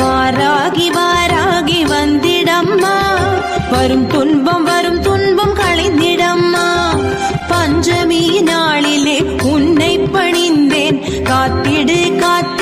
வாராகி வாராகி வந்திடம்மா, வரும் துன்பம் களைந்திடம்மா. பஞ்சமி நாளிலே உன்னை பணிந்தேன், காத்திடு காத்திடு